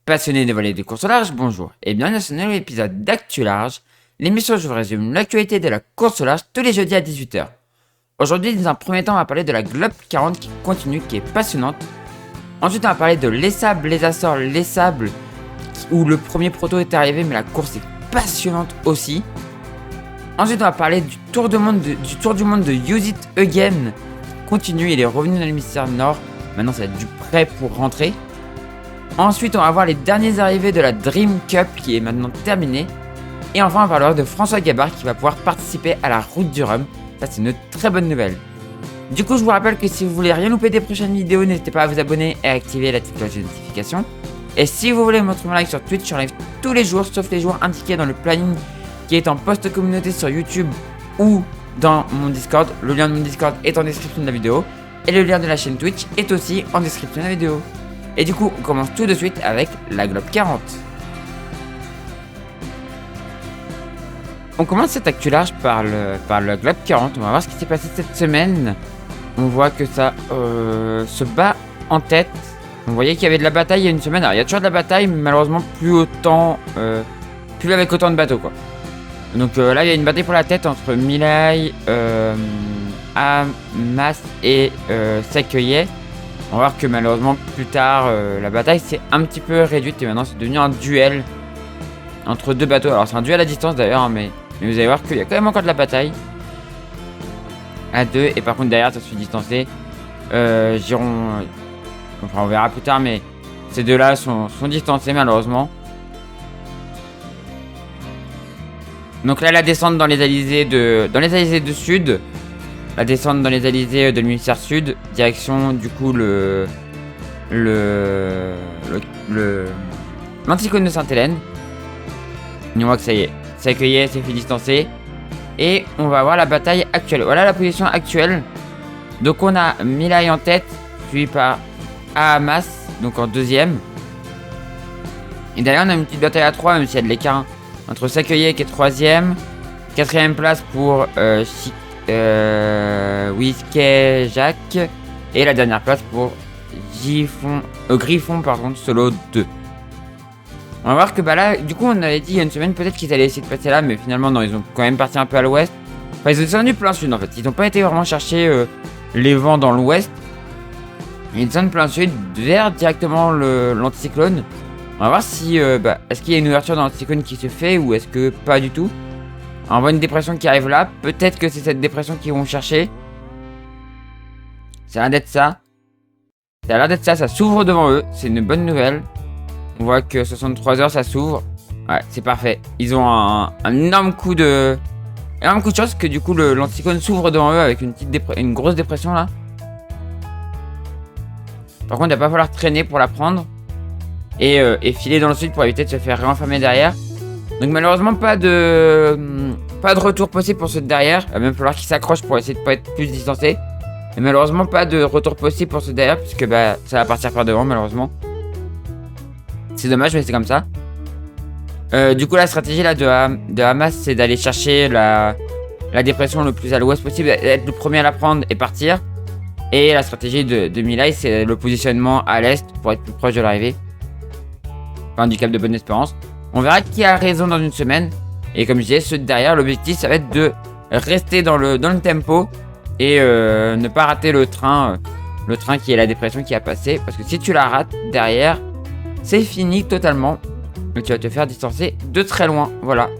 Passionnés de voler des courses au large, bonjour et bienvenue dans ce nouvel épisode d'Actu Large, l'émission où je vous résume l'actualité de la course au large tous les jeudis à 18h. Aujourd'hui, dans un premier temps, on va parler de la Globe 40 qui continue, qui est passionnante. Ensuite, on va parler de Les Sables, Les Açores, Les Sables, où le premier proto est arrivé, mais la course est passionnante aussi. Ensuite, on va parler du tour du monde de Use It Again. Continue, il est revenu dans l'hémisphère nord. Maintenant, ça va être du prêt pour rentrer. Ensuite, on va voir les derniers arrivés de la Dream Cup qui est maintenant terminée. Et enfin, on parlera de François Gabard qui va pouvoir participer à la Route du Rhum. Ça, c'est une très bonne nouvelle. Du coup, je vous rappelle que si vous voulez rien louper des prochaines vidéos, n'hésitez pas à vous abonner et à activer la petite cloche de notification. Et si vous voulez me retrouver en live sur Twitch, je live tous les jours, sauf les jours indiqués dans le planning qui est en post communauté sur YouTube ou dans mon Discord. Le lien de mon Discord est en description de la vidéo. Et le lien de la chaîne Twitch est aussi en description de la vidéo. Et du coup, on commence tout de suite avec la Globe 40. On commence cette actu large par le Globe 40. On va voir ce qui s'est passé cette semaine. On voit que ça se bat en tête. On voyait qu'il y avait de la bataille il y a une semaine. Alors, il y a toujours de la bataille, mais malheureusement plus avec autant de bateaux, quoi. Donc là, il y a une bataille pour la tête entre Milay, Amas et Secueillet. On va voir que malheureusement plus tard la bataille s'est un petit peu réduite et maintenant c'est devenu un duel entre deux bateaux. Alors c'est un duel à distance d'ailleurs, hein, mais vous allez voir qu'il y a quand même encore de la bataille à deux. Et par contre derrière ça se fait distancer. Giron, enfin on verra plus tard, mais ces deux là sont distancés malheureusement. Donc là la descente dans les alizés de sud. La descente dans les alizés de l'hémisphère sud, direction du coup l'anticyclone de Sainte-Hélène. On voit que ça y est, c'est accueilli, c'est fait distancer. Et on va voir la bataille actuelle. Voilà la position actuelle. Donc on a Milay en tête, suivi par Ahamas, donc en deuxième. Et derrière on a une petite bataille à 3, même s'il y a de l'écart entre Secueillet qui est troisième. Quatrième place pour Whisky Jacques. Et la dernière place pour Griffon solo 2. On va voir que là, du coup on avait dit il y a une semaine peut-être qu'ils allaient essayer de passer là, mais finalement non, ils ont quand même parti un peu à l'ouest. Enfin ils ont descendu plein sud en fait, ils n'ont pas été vraiment chercher les vents dans l'ouest. Ils descendent plein sud vers directement l'anticyclone. On va voir si est-ce qu'il y a une ouverture dans l'anticyclone qui se fait ou est-ce que pas du tout. On voit une dépression qui arrive là. Peut-être que c'est cette dépression qu'ils vont chercher. Ça a l'air d'être ça. Ça s'ouvre devant eux. C'est une bonne nouvelle. On voit que 63 heures, ça s'ouvre. Ouais, c'est parfait. Ils ont un énorme coup de chance que du coup l'anticyclone s'ouvre devant eux avec une grosse dépression là. Par contre, il va pas falloir traîner pour la prendre. Et filer dans le sud pour éviter de se faire réenfermer derrière. Donc malheureusement pas de retour possible pour ceux de derrière. Il va même falloir qu'ils s'accrochent pour essayer de pas être plus distancés. Et malheureusement pas de retour possible pour ceux de derrière puisque ça va partir par devant malheureusement. C'est dommage mais c'est comme ça. Du coup la stratégie là de Hamas c'est d'aller chercher la dépression le plus à l'ouest possible, être le premier à la prendre et partir. Et la stratégie de Milay c'est le positionnement à l'est pour être plus proche de l'arrivée. Enfin du cap de Bonne-Espérance. On verra qui a raison dans une semaine. Et comme je disais, ceux de derrière, l'objectif ça va être de rester dans le tempo et ne pas rater le train qui est la dépression qui a passé. Parce que si tu la rates derrière, c'est fini totalement. Donc tu vas te faire distancer de très loin. Voilà.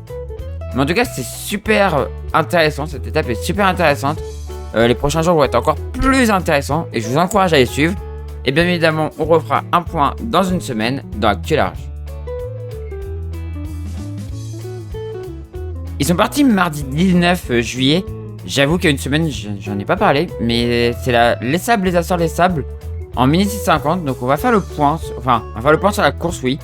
Mais en tout cas, c'est super intéressant. Cette étape est super intéressante. Les prochains jours vont être encore plus intéressants. Et je vous encourage à les suivre. Et bien évidemment, on refera un point dans une semaine dans Actu Large. Ils sont partis mardi 19 juillet. J'avoue qu'il y a une semaine, j'en ai pas parlé. Mais c'est Les Sables, Les Açores, Les Sables en mini 650. Donc on va faire le point. Enfin, on va faire le point sur la course, oui.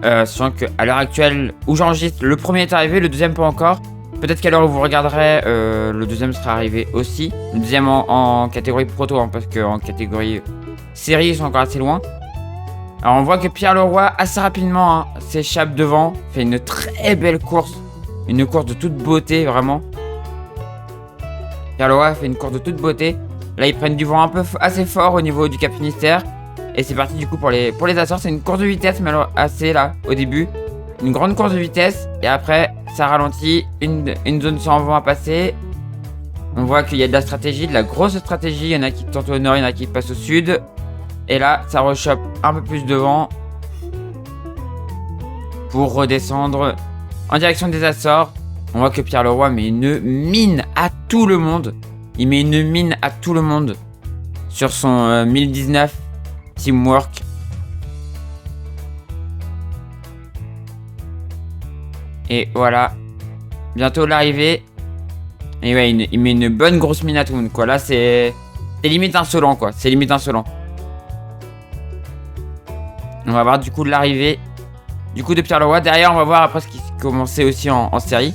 Sachant qu'à l'heure actuelle, où j'enregistre, le premier est arrivé, le deuxième pas encore. Peut-être qu'à l'heure où vous regarderez, le deuxième sera arrivé aussi. Le deuxième en catégorie proto, hein, parce qu'en catégorie série, ils sont encore assez loin. Alors on voit que Pierre Leroy, assez rapidement, s'échappe devant. Fait une très belle course. Une course de toute beauté, vraiment. Pierre Leroy fait une course de toute beauté. Là, ils prennent du vent assez fort au niveau du Cap Finistère. Et c'est parti du coup pour les Açores. C'est une course de vitesse, mais alors assez là, au début. Une grande course de vitesse. Et après, ça ralentit. Une zone sans vent à passer. On voit qu'il y a de la stratégie, de la grosse stratégie. Il y en a qui tentent au nord, il y en a qui passent au sud. Et là, ça rechoppe un peu plus de vent. Pour redescendre en direction des Açores. On voit que Pierre Leroy met une mine à tout le monde. Il met une mine à tout le monde. Sur son 1019 Teamwork. Et voilà. Bientôt l'arrivée. Et ouais, il met une bonne grosse mine à tout le monde, quoi. Là, c'est limite insolent, quoi. C'est limite insolent. On va voir du coup l'arrivée. Du coup de Pierre Leroy. Derrière, on va voir après ce qui commençait aussi en série.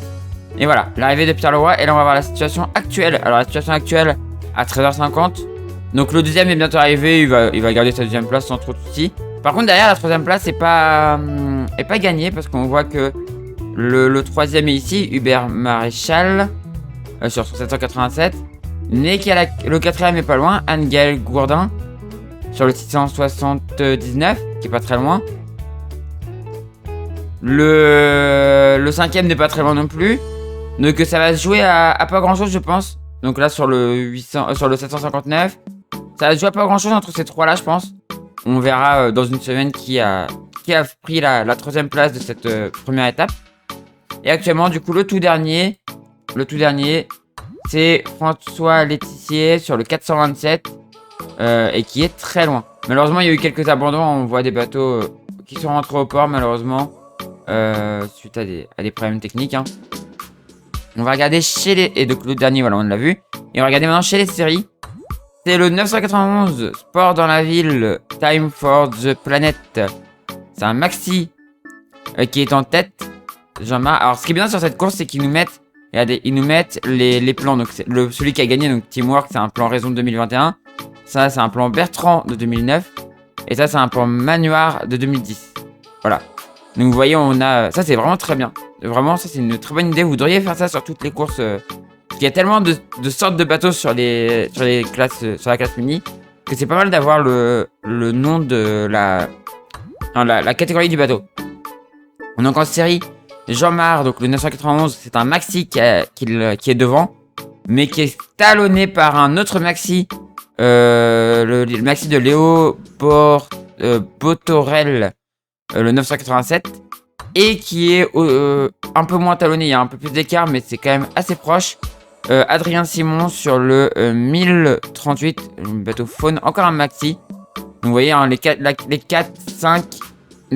Et voilà, l'arrivée de Pierre Leroy. Et là, on va voir la situation actuelle. Alors, la situation actuelle à 13h50. Donc, le deuxième est bientôt arrivé. Il va garder sa deuxième place sans trop de soucis. Par contre, derrière, la troisième place n'est pas gagnée. Parce qu'on voit que le troisième est ici. Hubert Maréchal. Sur son 787. Mais le quatrième est pas loin. Anne-Gaëlle Gourdin. Sur le 679. Qui est pas très loin. Le cinquième n'est pas très loin non plus. Donc ça va se jouer à pas grand chose, je pense. Donc là sur le 759, ça va se jouer à pas grand chose entre ces trois là, je pense. On verra dans une semaine qui a pris la troisième place de cette première étape. Et actuellement du coup le tout dernier c'est François Laetissier sur le 427 et qui est très loin. Malheureusement il y a eu quelques abandons, on voit des bateaux qui sont rentrés au port malheureusement. Suite à des problèmes techniques, hein. On va regarder chez les... Et donc le dernier, voilà, on l'a vu. Et on va regarder maintenant chez les séries. C'est le 991 Sport dans la ville, Time for the Planet. C'est un maxi qui est en tête. Jean-Marc. Alors ce qui est bien sur cette course, c'est qu'ils nous mettent... Regardez, ils nous mettent les plans. Donc celui qui a gagné, donc Teamwork, c'est un plan Raison de 2021. Ça, c'est un plan Bertrand de 2009. Et ça, c'est un plan Manoir de 2010. Voilà. Donc vous voyez, on a... Ça, c'est vraiment très bien. Vraiment, ça, c'est une très bonne idée. Vous devriez faire ça sur toutes les courses. Il y a tellement de sortes de bateaux sur la classe mini que c'est pas mal d'avoir le nom de la catégorie du bateau. On a encore en série Jean-Marc, donc le 991, c'est un maxi qui est devant, mais qui est talonné par un autre maxi, le maxi de Léo Botorel. Le 987 et qui est un peu moins talonné, il y a un peu plus d'écart mais c'est quand même assez proche. Adrien Simon sur le 1038, le bateau Faune, encore un maxi. Donc vous voyez hein, les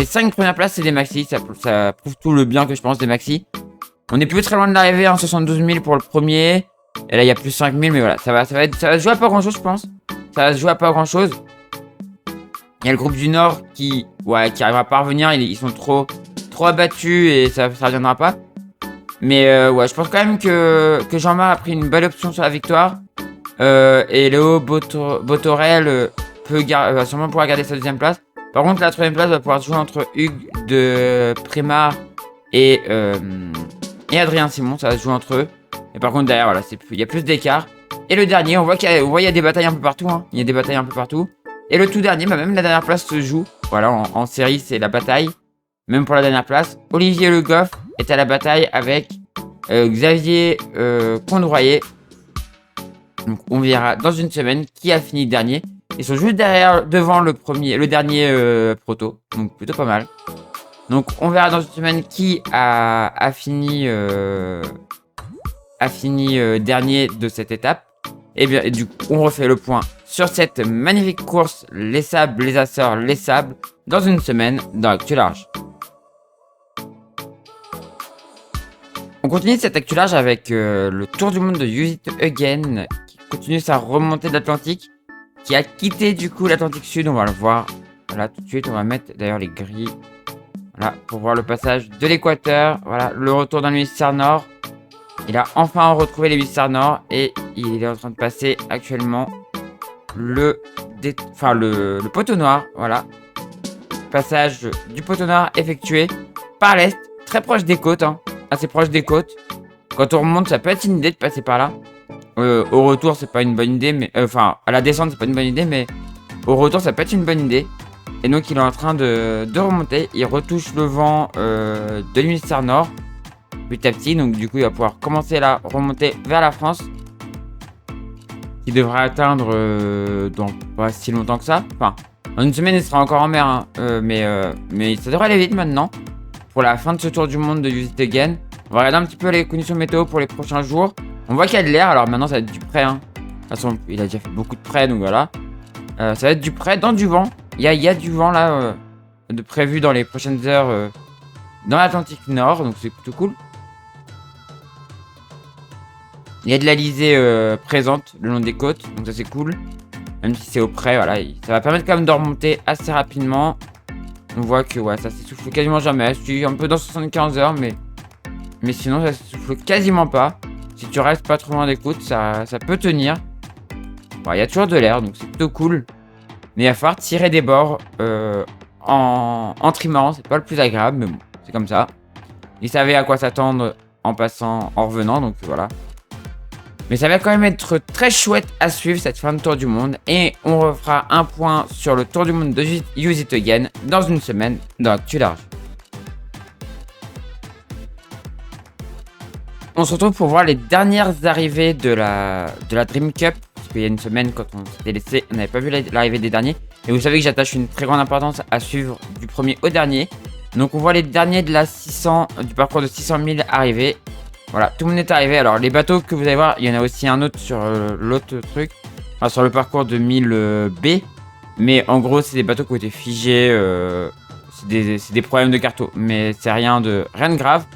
5 premières places c'est des maxi, ça prouve tout le bien que je pense des maxi. On est plus très loin de l'arrivée, hein, 72 000 pour le premier et là il y a plus 5 000 mais voilà, ça va se jouer à pas grand chose je pense. Ça va se jouer à pas grand chose. Il y a le groupe du Nord qui arrivera pas à revenir, ils sont trop abattus et ça reviendra pas. Mais ouais, je pense quand même que Jean-Marc a pris une belle option sur la victoire. Et Léo Botorel va sûrement pouvoir garder sa deuxième place. Par contre, la troisième place va pouvoir jouer entre Hugues de Prémar et Adrien Simon, ça va se jouer entre eux. Et par contre, derrière, voilà, il y a plus d'écart. Et le dernier, on voit qu'il y a des batailles un peu partout. Hein. Il y a des batailles un peu partout. Et le tout dernier, même la dernière place se joue. Voilà, en série, c'est la bataille. Même pour la dernière place. Olivier Le Goff est à la bataille avec Xavier Condroyer. Donc, on verra dans une semaine qui a fini dernier. Ils sont juste devant le dernier proto. Donc, plutôt pas mal. Donc, on verra dans une semaine qui a fini dernier de cette étape. Et bien, du coup, on refait le point sur cette magnifique course, les sables, les Açores, les sables, dans une semaine dans Actu Large. On continue cette Actu Large avec le tour du monde de Use It Again, qui continue sa remontée de l'Atlantique, qui a quitté du coup l'Atlantique Sud, on va le voir. Voilà, tout de suite, on va mettre d'ailleurs les grilles. Voilà, pour voir le passage de l'équateur. Voilà, le retour dans l'hémisphère nord. Il a enfin retrouvé l'hémisphère nord et il est en train de passer actuellement le poteau noir. Voilà. Passage du poteau noir effectué par l'est, très proche des côtes, hein, assez proche des côtes. Quand on remonte, ça peut être une idée de passer par là. Au retour, c'est pas une bonne idée, mais à la descente, c'est pas une bonne idée, mais au retour, ça peut être une bonne idée. Et donc il est en train de remonter. Il retouche le vent de l'hémisphère nord petit à petit. Donc du coup il va pouvoir commencer la remontée vers la France. Qui devrait atteindre dans pas si longtemps que ça. Enfin, en une semaine il sera encore en mer. Hein. Mais ça devrait aller vite maintenant. Pour la fin de ce tour du monde de Use It Again. On va regarder un petit peu les conditions météo pour les prochains jours. On voit qu'il y a de l'air. Alors maintenant ça va être du prêt. Hein. De toute façon il a déjà fait beaucoup de prêt. Donc voilà. Ça va être du prêt dans du vent. Il y a du vent là de prévu dans les prochaines heures dans l'Atlantique Nord, donc c'est plutôt cool. Il y a de l'alizé présente le long des côtes, donc ça c'est cool. Même si c'est au près, voilà, ça va permettre quand même de remonter assez rapidement. On voit que ouais, ça s'essouffle quasiment jamais. Je suis un peu dans 75 heures, mais sinon ça s'essouffle quasiment pas. Si tu restes pas trop loin des côtes, ça peut tenir. Bon, il y a toujours de l'air, donc c'est plutôt cool. Mais il va falloir tirer des bords en trimant. C'est pas le plus agréable, mais bon, c'est comme ça. Ils savaient à quoi s'attendre en passant, en revenant, donc voilà. Mais ça va quand même être très chouette à suivre cette fin de tour du monde. Et on refera un point sur le tour du monde de Use It Again dans une semaine dans Actu Large. On se retrouve pour voir les dernières arrivées de la Dream Cup. Parce qu'il y a une semaine, quand on s'était laissé, on n'avait pas vu l'arrivée des derniers. Et vous savez que j'attache une très grande importance à suivre du premier au dernier. Donc on voit les derniers de du parcours de 600 000 arriver. Voilà, tout le monde est arrivé. Alors les bateaux que vous allez voir, il y en a aussi un autre sur l'autre truc. Enfin, sur le parcours de 1000 B. Mais en gros, c'est des bateaux qui ont été figés. C'est des problèmes de carto. Mais c'est rien de grave.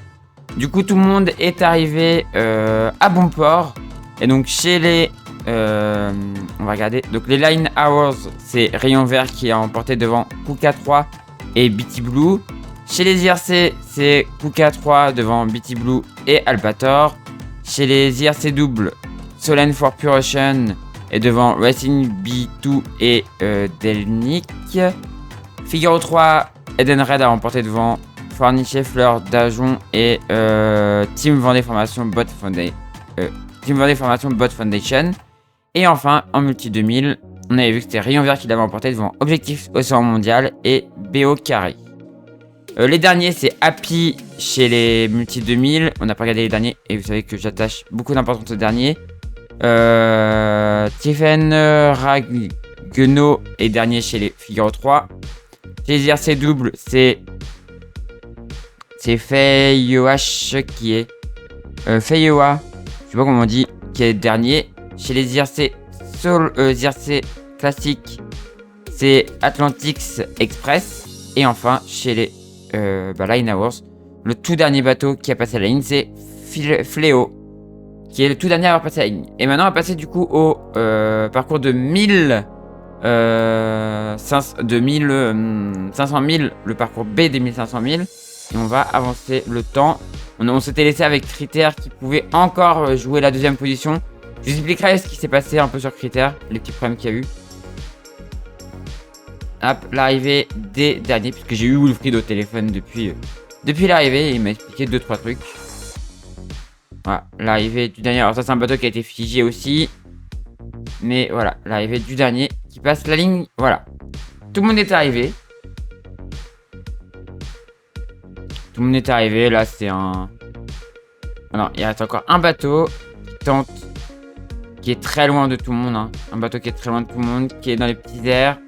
Du coup, tout le monde est arrivé à bon port. Et donc chez les... on va regarder. Donc les Line Hours, c'est Rayon Vert qui a emporté devant Kuka 3 et BT Blue. Chez les IRC, c'est Kuka 3 devant BT Blue et Albator. Chez les IRC double, Solen for Pure Ocean est devant Racing B2 et Delnick. Figaro 3, Edenred a emporté devant Forniche, Fleur, Dajon et Team Vendée Formation Bot Foundation. Et enfin, en multi 2000, on avait vu que c'était Rayon Vert qui l'avait emporté devant Objectif Océan Mondial et BO Carré. Les derniers, c'est Happy chez les multi 2000. On n'a pas regardé les derniers et vous savez que j'attache beaucoup d'importance aux derniers. Tiffen Raguenot est dernier chez les Figaro 3. Chez les IRC double, c'est Feyoah qui est... Feyoah, je sais pas comment on dit, qui est dernier. Chez les IRC classiques, c'est Atlantics Express. Et enfin, chez les Line Hours, le tout dernier bateau qui a passé la ligne, c'est Fléau, qui est le tout dernier à avoir passé la ligne. Et maintenant, on va passer du coup au parcours de 500 000, le parcours B des 1500 000. Et on va avancer le temps. On s'était laissé avec Critère qui pouvait encore jouer la deuxième position. Je vous expliquerai ce qui s'est passé un peu sur Critère, les petits problèmes qu'il y a eu. Hop, l'arrivée des derniers, puisque j'ai eu Wilfried au téléphone depuis l'arrivée, et il m'a expliqué 2-3 trucs. Voilà, l'arrivée du dernier. Alors ça, c'est un bateau qui a été figé aussi. Mais voilà, l'arrivée du dernier qui passe la ligne. Voilà, tout le monde est arrivé. Tout le monde est arrivé, là c'est un... Alors, il reste encore un bateau qui tente, qui est très loin de tout le monde. Hein. Un bateau qui est très loin de tout le monde, qui est dans les petits airs.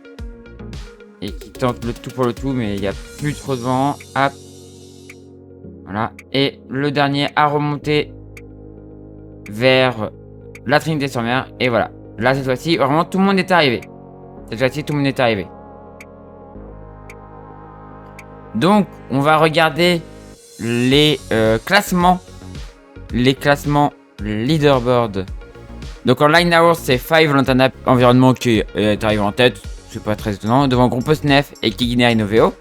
Et qui tente le tout pour le tout, mais il n'y a plus trop de vent. Hop. Voilà. Et le dernier a remonté vers la Trinité-sur-Mer. Et voilà. Là, cette fois-ci, vraiment, tout le monde est arrivé. Cette fois-ci, tout le monde est arrivé. Donc, on va regarder les classements. Les classements leaderboard. Donc, en line hours, c'est 5 Lantana Environnement qui est arrivé en tête. C'est pas très étonnant. Devant Groupe Snef et Kiginer Innoveo.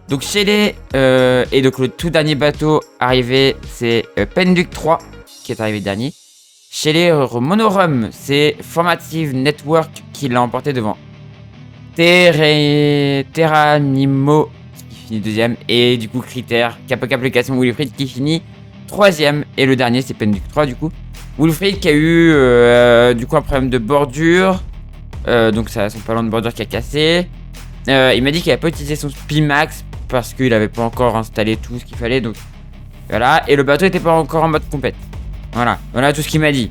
Donc, chez les... et donc, le tout dernier bateau arrivé, c'est Penduc 3 qui est arrivé dernier. Chez les Monorum, c'est Formative Network qui l'a emporté devant Terranimo qui finit deuxième. Et du coup, Critère, Cap Application Wilfried qui finit troisième. Et le dernier, c'est Penduc 3 du coup. Wilfried qui a eu du coup un problème de bordure. Donc, ça son ballon de bordure qui a cassé. Il m'a dit qu'il n'avait pas utilisé son Spimax parce qu'il n'avait pas encore installé tout ce qu'il fallait. Donc voilà. Et le bateau n'était pas encore en mode compète. Voilà tout ce qu'il m'a dit.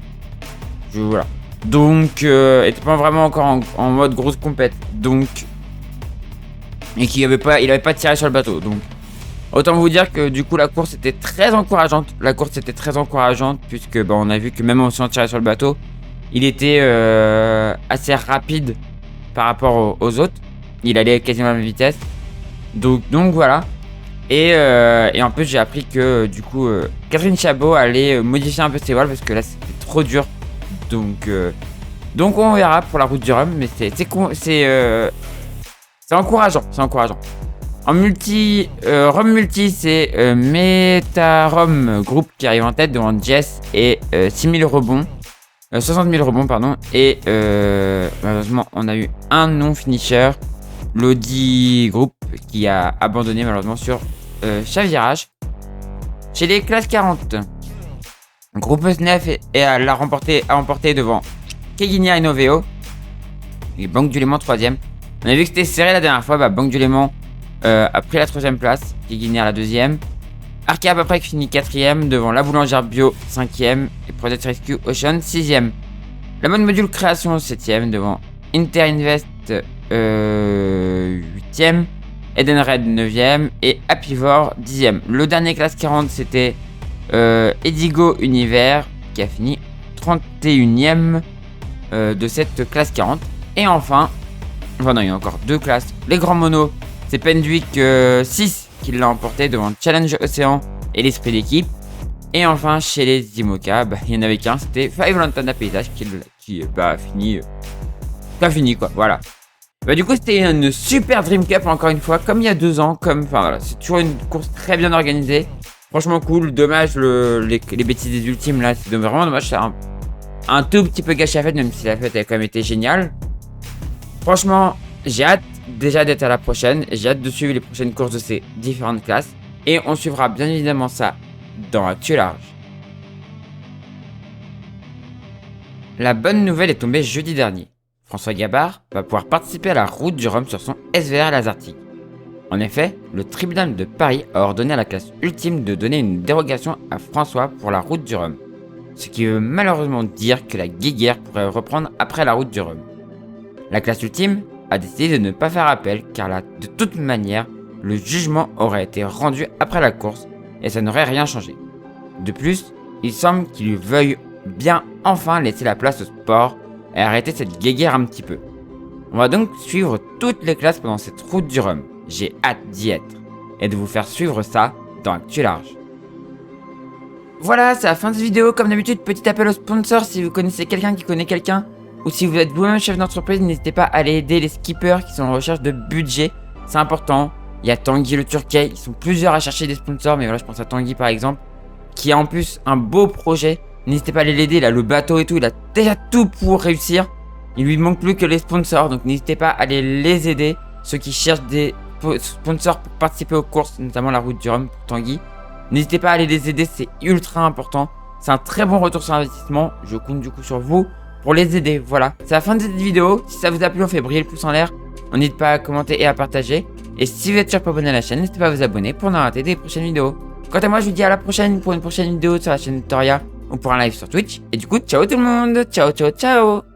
Voilà. Donc, il n'était pas vraiment encore en mode grosse compète. Donc, et qu'il avait pas tiré sur le bateau. Donc, autant vous dire que du coup la course était très encourageante. Puisque on a vu que même en se tirant sur le bateau, il était assez rapide par rapport aux autres. Il allait quasiment à la même vitesse. Donc voilà. Et en plus j'ai appris que du coup Catherine Chabot allait modifier un peu ses voiles parce que là c'était trop dur. Donc on verra pour la route du Rhum. Mais c'est encourageant. En multi, Rhum multi, c'est Metarom Group qui arrive en tête devant Jess et 6000 rebonds. 60 000 rebonds, pardon. Et malheureusement, on a eu un non-finisher, l'Audi Group, qui a abandonné malheureusement sur chavirage. Chez les classes 40, Groupe SNEF a remporté devant Keguinia et Noveo. Et Banque du Léman 3ème. On a vu que c'était serré la dernière fois. Banque du Léman a pris la 3ème place. Keguinia la 2ème. Arcade après qui finit 4ème devant La Boulangère Bio 5ème et Project Rescue Ocean 6ème. La mode module création 7ème devant Interinvest 8ème, Eden Red 9ème et Happyvore 10ème. Le dernier classe 40 c'était Edigo Univers qui a fini 31ème de cette classe 40. Et enfin, non, il y a encore deux classes. Les grands monos, c'est Pendwick 6 qui l'a emporté devant Challenge Océan et l'esprit d'équipe. Et enfin, chez les IMOCA, il y en avait qu'un, c'était Five Lantana Paysage qui a fini quoi, voilà. Du coup, c'était une super Dream Cup encore une fois, comme il y a 2 ans, c'est toujours une course très bien organisée. Franchement cool, dommage les bêtises des ultimes là, c'est vraiment dommage, c'est un tout petit peu gâché la fête, même si la fête a quand même été géniale. Franchement, j'ai hâte déjà d'être à la prochaine, j'ai hâte de suivre les prochaines courses de ces différentes classes. Et on suivra bien évidemment ça dans Actu Large. La bonne nouvelle est tombée jeudi dernier. François Gabard va pouvoir participer à la route du Rhum sur son SVR Lazartigue. En effet, le tribunal de Paris a ordonné à la classe ultime de donner une dérogation à François pour la route du Rhum. Ce qui veut malheureusement dire que la guéguerre pourrait reprendre après la route du Rhum. La classe ultime a décidé de ne pas faire appel car de toute manière, le jugement aurait été rendu après la course et ça n'aurait rien changé. De plus, il semble qu'il lui veuille bien enfin laisser la place au sport et arrêter cette guéguerre un petit peu. On va donc suivre toutes les classes pendant cette route du Rhum. J'ai hâte d'y être et de vous faire suivre ça dans Actu Large. Voilà, c'est la fin de cette vidéo. Comme d'habitude, petit appel aux sponsors. Si vous connaissez quelqu'un qui connaît quelqu'un ou si vous êtes vous-même chef d'entreprise, n'hésitez pas à aller aider les skippers qui sont en recherche de budget. C'est important. Il y a Tanguy le Turquet. Ils sont plusieurs à chercher des sponsors. Mais voilà, je pense à Tanguy par exemple, qui a en plus un beau projet. N'hésitez pas à aller l'aider. Il a le bateau et tout. Il a déjà tout pour réussir. Il lui manque plus que les sponsors. Donc n'hésitez pas à aller les aider. Ceux qui cherchent des sponsors pour participer aux courses, notamment la route du Rhum pour Tanguy. N'hésitez pas à aller les aider. C'est ultra important. C'est un très bon retour sur investissement. Je compte du coup sur vous pour les aider. Voilà. C'est la fin de cette vidéo. Si ça vous a plu, on fait briller le pouce en l'air. On n'hésite pas à commenter et à partager. Et si vous êtes toujours pas abonné à la chaîne, n'hésitez pas à vous abonner pour ne rater des prochaines vidéos. Quant à moi, je vous dis à la prochaine pour une prochaine vidéo sur la chaîne de Toria ou pour un live sur Twitch. Et du coup, ciao tout le monde. Ciao, ciao, ciao.